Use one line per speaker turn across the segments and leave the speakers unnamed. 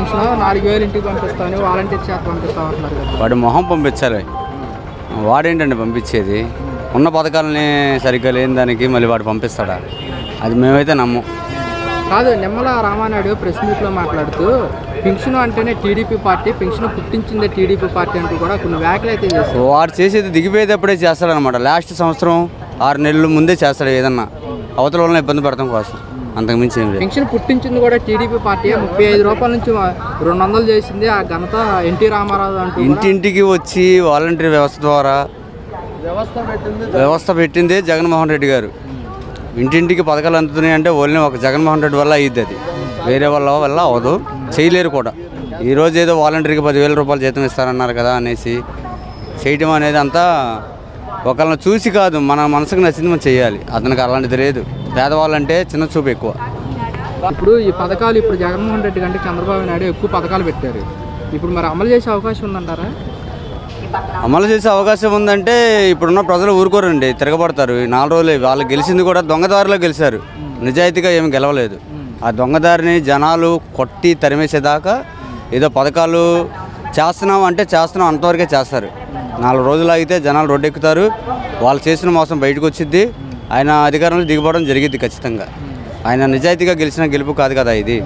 Pension 4000 ఇంటికి పంపిస్తాను, volunteer చేత పంపిస్తాం అంటున్నారు కదా.
వాడి మొహం పంపించాలి. వాడేంటండి పంపించేది? ఉన్న పథకాలని సరిగ్గా లేని దానికి మళ్ళీ వాడు పంపిస్తాడా? అది మేమైతే నమ్మం.
కాదు, నిమ్మల రామానాయుడు ప్రెస్ మీట్లో మాట్లాడుతూ పెన్షన్ అంటేనే టీడీపీ పార్టీ, పెన్షన్ పుట్టించిందే టీడీపీ పార్టీ అంటూ కూడా కొన్ని వ్యాఖ్యలు అయితే చేస్తారు.
వాడు చేసేది దిగిపోయేటప్పుడే చేస్తాడనమాట. లాస్ట్ సంవత్సరం 6 నెలల ముందే చేస్తాడు ఏదన్నా అవతల వాళ్ళని ఇబ్బంది పడటం కోసం, అంతకుమించి ఏం లేదు.
పెన్షన్ పుట్టించింది కూడా టీడీపీ పార్టీ. 35 రూపాయల నుంచి 200 చేసింది. ఆ ఘనత ఎన్టీ రామారావు అంటూ
ఇంటింటికి వచ్చి వాలంటీర్ వ్యవస్థ ద్వారా వ్యవస్థ పెట్టిందే జగన్మోహన్ రెడ్డి గారు. ఇంటింటికి పథకాలు అందుతున్నాయి అంటే ఓన్లీ ఒక జగన్మోహన్ రెడ్డి వల్ల అయ్యిద్ది. అది వేరే వల్ల అవ్వదు, చేయలేరు కూడా. ఈరోజు ఏదో వాలంటీర్కి 10,000 రూపాయలు జీతం ఇస్తారన్నారు కదా అనేసి చేయటం అనేది అంతా ఒకళ్ళని చూసి కాదు, మన మనసుకు నచ్చింది మనం చేయాలి. అతనికి అలాంటిది లేదు. పేదవాళ్ళంటే చిన్న చూపు ఎక్కువ.
ఇప్పుడు ఈ పథకాలు ఇప్పుడు జగన్మోహన్ రెడ్డి కంటే చంద్రబాబు నాయుడు ఎక్కువ పథకాలు పెట్టారు. ఇప్పుడు మరి అమలు చేసే అవకాశం ఉందంటారా?
అమలు చేసే అవకాశం ఉందంటే ఇప్పుడున్న ప్రజలు ఊరుకోరండి, తిరగబడతారు. 4 రోజులే వాళ్ళు గెలిచింది కూడా దొంగదారిలో గెలిచారు, నిజాయితీగా ఏమి గెలవలేదు. ఆ దొంగదారిని జనాలు కొట్టి తరిమేసేదాకా ఏదో పథకాలు చేస్తున్నాం అంటే చేస్తున్నాం అంతవరకే చేస్తారు. 4 రోజులు ఆగితే జనాలు రోడ్డు ఎక్కుతారు, వాళ్ళు చేసిన మోసం బయటకు వచ్చిద్ది. ఆయన అధికారంలో దిగిపోవడం జరిగిద్ది ఖచ్చితంగా. ఆయన నిజాయితీగా గెలిచిన గెలుపు కాదు కదా ఇది.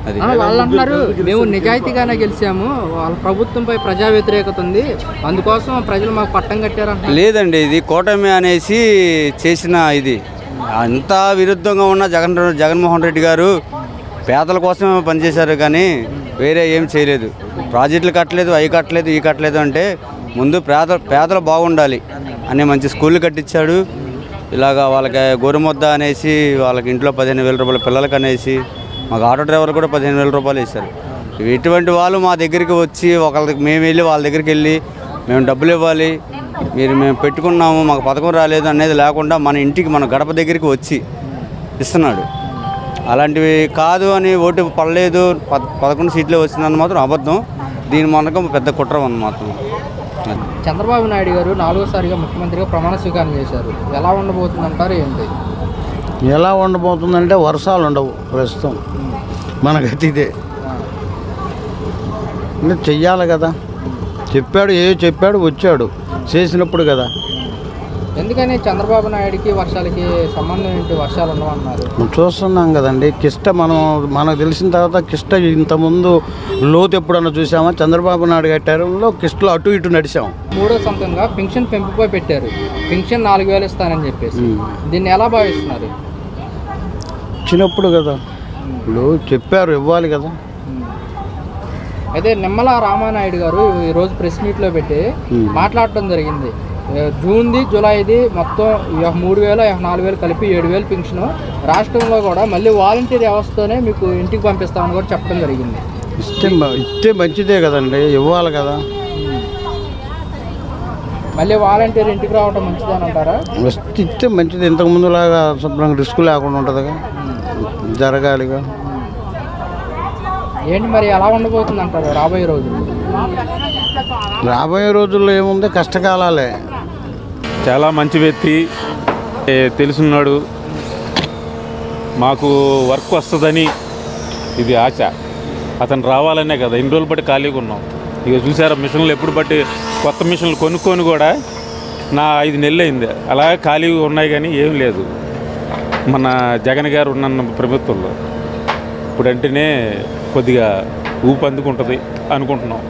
అది
వాళ్ళు అంటున్నారు, మేము నిజాయితీగానే గెలిచాము, వాళ్ళ ప్రభుత్వంపై ప్రజా వ్యతిరేకత ఉంది, అందుకోసం ప్రజలు మాకు పట్టం కట్టారంట.
లేదండి, ఇది కూటమి అనేసి చేసిన ఇది. అంతా విరుద్ధంగా ఉన్న జగన్మోహన్ రెడ్డి గారు పేదల కోసమే పనిచేశారు కానీ వేరే ఏం చేయలేదు. ప్రాజెక్టులు కట్టలేదు, అవి కట్టలేదు, ఈ కట్టలేదు. అంటే ముందు పేదలు బాగుండాలి అనే మంచి స్కూళ్ళు కట్టించాడు. ఇలాగా వాళ్ళకి గోరుముద్ద అనేసి వాళ్ళకి ఇంట్లో 15,000 రూపాయల పిల్లలకి అనేసి మాకు ఆటో డ్రైవర్లు కూడా 15,000 రూపాయలు ఇస్తారు. ఇటువంటి వాళ్ళు మా దగ్గరికి వచ్చి మేము వెళ్ళి వాళ్ళ దగ్గరికి వెళ్ళి మేము డబ్బులు ఇవ్వాలి, మేము పెట్టుకున్నాము, మాకు పథకం రాలేదు అనేది లేకుండా మన ఇంటికి మన గడప దగ్గరికి వచ్చి ఇస్తున్నాడు. అలాంటివి కాదు అని ఓటు పడలేదు 11 సీట్లే వచ్చిందని మాత్రం అబద్ధం. దీని మనకు పెద్ద కుట్ర ఉంది మాత్రం.
చంద్రబాబు నాయుడు గారు 4వసారిగా ముఖ్యమంత్రిగా ప్రమాణ స్వీకారం చేశారు. ఎలా ఉండబోతుందంటారు? ఏంటి
ఎలా ఉండబోతుందంటే వర్షాలు ఉండవు ప్రస్తుతం. మన గతి ఇదే. అంటే చెయ్యాలి కదా, చెప్పాడు వచ్చాడు చేసినప్పుడు కదా.
ఎందుకని చంద్రబాబు నాయుడికి వర్షాలకి సంబంధం ఏంటి? వర్షాలు ఉండవన్నారు.
చూస్తున్నాం కదండి. మనకు తెలిసిన తర్వాత కిష్ట ఇంతకుముందు లోతు ఎప్పుడన్నా చూసామా? చంద్రబాబు నాయుడు కట్టారులో కిష్టలో అటు ఇటు నడిచాం.
3వ సంతంగా పెన్షన్ పెంపుపై పెట్టారు. పెన్షన్ 4,000 ఇస్తానని చెప్పేసి దీన్ని ఎలా భావిస్తున్నారు?
ఇచ్చినప్పుడు కదా, ఇప్పుడు చెప్పారు ఇవ్వాలి కదా.
అయితే నిమ్మల రామానాయుడు గారు ఈరోజు ప్రెస్ మీట్లో పెట్టి మాట్లాడటం జరిగింది. జూన్ది జూలైది మొత్తం 3,000 4,000 కలిపి 7,000 పెన్షన్. రాష్ట్రంలో కూడా మళ్ళీ వాలంటీర్ వ్యవస్థతోనే మీకు ఇంటికి పంపిస్తామని కూడా చెప్పడం జరిగింది.
ఇస్తే మంచిదే కదండి, ఇవ్వాలి కదా.
మళ్ళీ వాలంటీర్ ఇంటికి రావడం మంచిదని అంటారా?
ఇస్తే మంచిది. ఇంతకుముందులాగా శుభ్రంగా రిస్క్ లేకుండా ఉంటుందిగా, జరగాలిగా.
ఏంటి మరి ఎలా ఉండబోతుంది అంటారు రాబోయే రోజులు?
రాబోయే రోజుల్లో ఏముంది, కష్టకాలాలే.
చాలా మంచి వ్యక్తి, తెలుసున్నాడు. మాకు వర్క్ వస్తుందని ఇది ఆశ. అతను రావాలనే కదా ఇన్ని రోజులు బట్టి ఖాళీగా ఉన్నాం. ఇక చూసారా మిషన్లు ఎప్పుడు బట్టి కొత్త మిషన్లు కొనుక్కొని కూడా 5 నెలలు అయింది. అలాగే ఖాళీగా ఉన్నాయి కానీ ఏం లేదు మన జగన్ గారు ఉన్న ప్రభుత్వంలో. ఇప్పుడంటేనే కొద్దిగా ఊపు అందుకుంటుంది అనుకుంటున్నాం.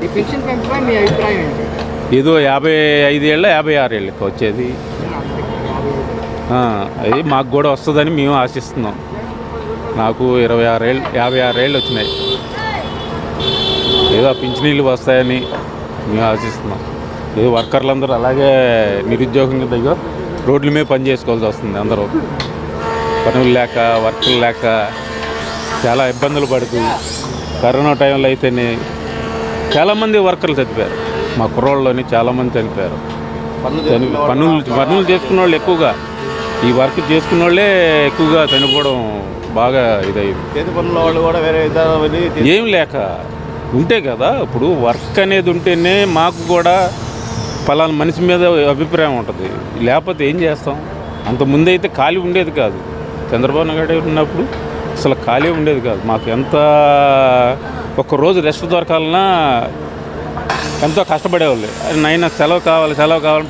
ఏదో 55 ఏళ్ళ 56 ఏళ్ళకి వచ్చేది. అది మాకు కూడా వస్తుందని మేము ఆశిస్తున్నాం. నాకు 56 ఏళ్ళు వచ్చినాయి. ఏదో పింఛనీళ్ళు వస్తాయని మేము ఆశిస్తున్నాం. ఏదో వర్కర్లందరూ అలాగే నిరుద్యోగంగా దగ్గర రోడ్ల మీద పని చేసుకోవాల్సి వస్తుంది. అందరూ పనులు లేక వర్కులు లేక చాలా ఇబ్బందులు పడుతూ, కరోనా టైంలో అయితేనే చాలామంది వర్కర్లు చనిపోయారు. మా కుర్రోళ్ళలోని చాలామంది చనిపోయారు. పనులు చేసుకున్న వాళ్ళు ఎక్కువగా, ఈ వర్క్ చేసుకున్న వాళ్ళే ఎక్కువగా చనిపోవడం బాగా ఇదైంది. ఏం లేక ఉంటే కదా. ఇప్పుడు వర్క్ అనేది ఉంటేనే మాకు కూడా పలానా మనిషి మీద అభిప్రాయం ఉంటుంది. లేకపోతే ఏం చేస్తాం? అంతకుముందు అయితే ఖాళీ ఉండేది కాదు. చంద్రబాబు నాయుడు ఉన్నప్పుడు అసలు ఖాళీ ఉండేది కాదు. మాకు ఎంత ఒక్కరోజు రెస్ట్ దొరకాలన్నా ఎంతో కష్టపడేవాళ్ళు. నైనా సెలవు కావాలి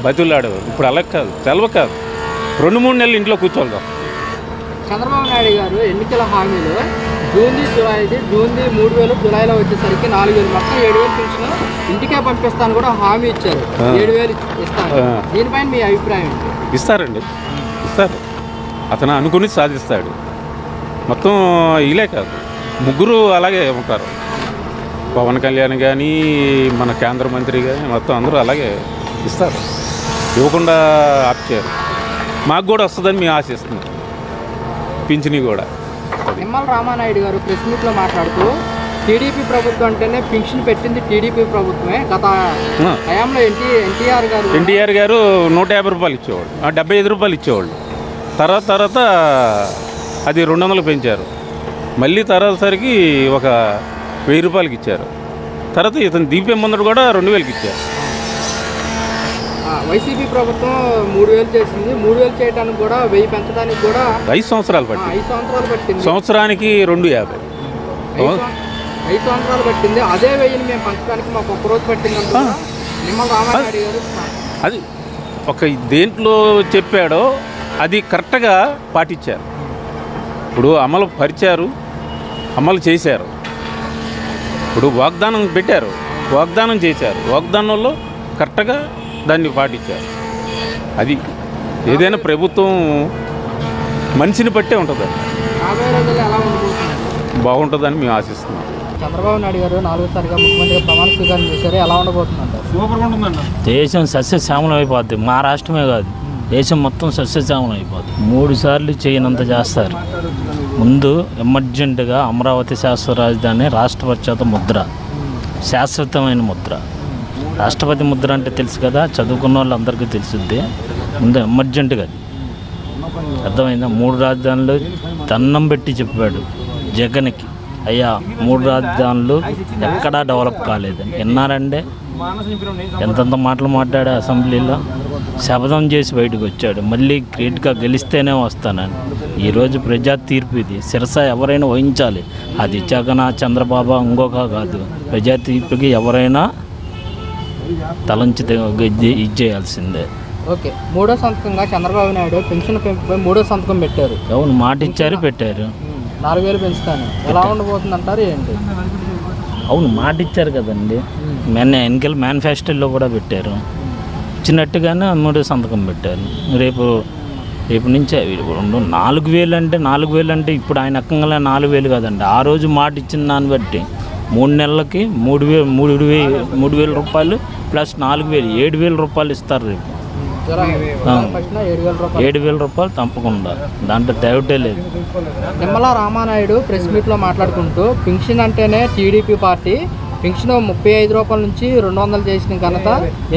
బతులు ఆడేవాళ్ళు. ఇప్పుడు అలా కాదు, సెలవు కాదు, 2-3 నెలలు ఇంట్లో కూర్చోవాలి.
చంద్రబాబు నాయుడు గారు ఎన్నికల హామీలు జూన్ది 3,000, జూలైలో వచ్చేసరికి 4,000, మొత్తం 7,000 పెన్షన్ ఇంటికే పంపిస్తాను కూడా హామీ ఇచ్చారు. 7,000 ఇస్తాను. దీనిపైన మీ అభిప్రాయం ఏంటి?
ఇస్తారు. అతను అనుకుని సాధిస్తాడు. మొత్తం ఇలే కాదు, ముగ్గురు అలాగే ఉంటారు. పవన్ కళ్యాణ్ కానీ, మన కేంద్ర మంత్రి కానీ, మొత్తం అందరూ అలాగే ఇస్తారు. ఇవ్వకుండా ఆప్చారు. మాకు కూడా వస్తుందని మేము ఆశిస్తున్నాం. పింఛని కూడా.
నిమ్మల రామానాయుడు గారు ప్రెస్ మీట్లో మాట్లాడుతూ టీడీపీ ప్రభుత్వం అంటేనే పింఛన్ పెట్టింది టీడీపీ ప్రభుత్వమే. గత హయాంలో ఎన్టీఆర్ గారు
150 రూపాయలు ఇచ్చేవాళ్ళు, 75 రూపాయలు ఇచ్చేవాళ్ళు. తర్వాత అది 200 పెంచారు. మళ్ళీ తర్వాతసరికి ఒక 1000 రూపాయలకి ఇచ్చారు. తర్వాత ఇతను దీపే ముందడు కూడా 2,000కి ఇచ్చారు.
వైసీపీ ప్రభుత్వం 3,000 చేసింది. 3,000 చేయడానికి కూడా 1,000 పెంచడానికి కూడా
5 సంవత్సరాలు పట్టింది. సంవత్సరానికి 250.
5 సంవత్సరాలు పట్టింది. అదే 1,000ని మేము పంచడానికి మాకు ఒక్కరోజు పట్టింది అంటున్నా నిమ్మల రామానాయుడు గారు.
అది ఒక దేంట్లో చెప్పాడో అది కరెక్ట్గా పాటించారు. ఇప్పుడు అమలు పరిచారు, అమలు చేశారు. ఇప్పుడు వాగ్దానం పెట్టారు, వాగ్దానం చేశారు. వాగ్దానంలో కరెక్ట్గా దాన్ని పాటించారు. అది ఏదైనా ప్రభుత్వం మనిషిని బట్టే ఉంటుంది. బాగుంటుందని మేము ఆశిస్తున్నాం.
చంద్రబాబు నాయుడు గారు 4వసారిగా ముఖ్యమంత్రిగా ప్రమాణ స్వీకారం చేశారు. ఎలా ఉండబోతుందంటారు?
సూపర్గా ఉంటుందండి. దేశం సస్యశ్యామలం అయిపోద్ది. మా రాష్ట్రమే కాదు, దేశం మొత్తం సస్యశ్యామలం అయిపోద్ది. 3 సార్లు చేయనంత చేస్తారు. ముందు ఎమర్జెంటుగా అమరావతి శాశ్వత రాజధాని రాష్ట్రపతి ముద్ర, శాశ్వతమైన ముద్ర. రాష్ట్రపతి ముద్ర అంటే తెలుసు కదా, చదువుకున్న వాళ్ళందరికీ తెలుసుద్ది. ముందు ఎమర్జెంటుగా అది అర్థమైందా? 3 రాజధానులు దండం పెట్టి చెప్పాడు జగన్కి. అయ్యా 3 రాజధానులు ఎక్కడా డెవలప్ కాలేదని విన్నారంటే ఎంతంత మాటలు మాట్లాడా అసెంబ్లీలో. శపథం చేసి బయటకు వచ్చాడు. మళ్ళీ గ్రేట్గా గెలిస్తేనే వస్తానని. ఈరోజు ప్రజా తీర్పు ఇది. శిరస ఎవరైనా వహించాలి. అది జగన్, చంద్రబాబు, ఇంకొక కాదు. ప్రజా తీర్పుకి ఎవరైనా తలంచి ఇచ్చేయాల్సిందే.
ఓకే, 3వ సంతకంగా చంద్రబాబు నాయుడు పెన్షన్ పెంపుపై 3వ సంతకం పెట్టారు.
అవును, మాట ఇచ్చారు, పెట్టారు.
4,000 పెంచుతాను. ఎలా ఉండబోతుంది అంటారు ఏంటి?
అవును, మాట ఇచ్చారు కదండి. ఎన్నికల మేనిఫెస్టోలో కూడా పెట్టారు. ఇచ్చినట్టుగానే 3వ సంతకం పెట్టారు. రేపు నుంచి 4,000 అంటే 4,000 అంటే ఇప్పుడు ఆయన అక్కంగా 4,000 కాదండి. ఆ రోజు మాట ఇచ్చిన దాన్ని బట్టి 3 నెలలకి 3,000 రూపాయలు ప్లస్ 4,000, 7,000 రూపాయలు ఇస్తారు రేపు. 7,000 రూపాయలు తప్పకుండా, దాంట్లో డౌటే లేదు.
నిమ్మల రామానాయుడు ప్రెస్ మీట్లో మాట్లాడుకుంటూ పింఛన్ అంటేనే టీడీపీ పార్టీ, పింఛన్ 35 రూపాయల నుంచి 200 చేసిన ఘనత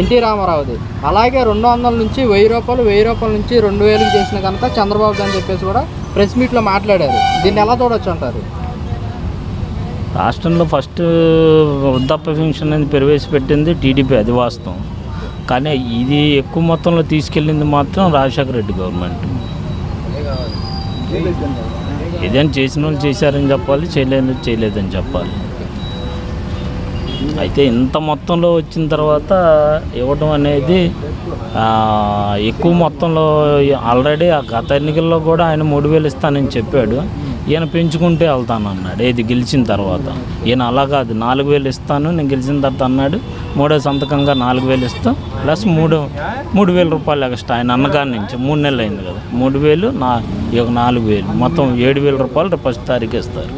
ఎన్టీ రామారావుది. అలాగే 200 నుంచి 1,000 రూపాయలు, 1,000 రూపాయల నుంచి 2,000 చేసిన ఘనత చంద్రబాబు అని చెప్పేసి కూడా ప్రెస్ మీట్లో మాట్లాడారు. దీన్ని ఎలా చూడొచ్చు అంటారు?
రాష్ట్రంలో ఫస్ట్ వృద్ధాప్య పెన్షన్ అనేది ప్రవేశపెట్టింది టీడీపీ, అది వాస్తవం. కానీ ఇది ఎక్కువ మొత్తంలో తీసుకెళ్ళింది మాత్రం రాజశేఖర రెడ్డి గవర్నమెంట్. ఏదైనా చేసిన వాళ్ళు చేశారని చెప్పాలి, చేయలేదని చెప్పాలి. అయితే ఇంత మొత్తంలో వచ్చిన తర్వాత ఇవ్వడం అనేది ఎక్కువ మొత్తంలో. ఆల్రెడీ ఆ గత ఎన్నికల్లో కూడా ఆయన 3,000 ఇస్తానని చెప్పాడు. ఈయన పెంచుకుంటే వెళ్తానన్నాడు ఏది గెలిచిన తర్వాత. ఈయన అలా కాదు, 4,000 ఇస్తాను నేను గెలిచిన తర్వాత అన్నాడు. 3వ సంతకంగా 4,000 ఇస్తాం ప్లస్ 3,000 రూపాయలు ఎక్స్ట్రా. ఆయన అన్నగారి నుంచి 3 నెలలు అయింది కదా, 3,000 4,000 మొత్తం 7,000 రూపాయలు రేపు 1వ తారీఖు ఇస్తారు.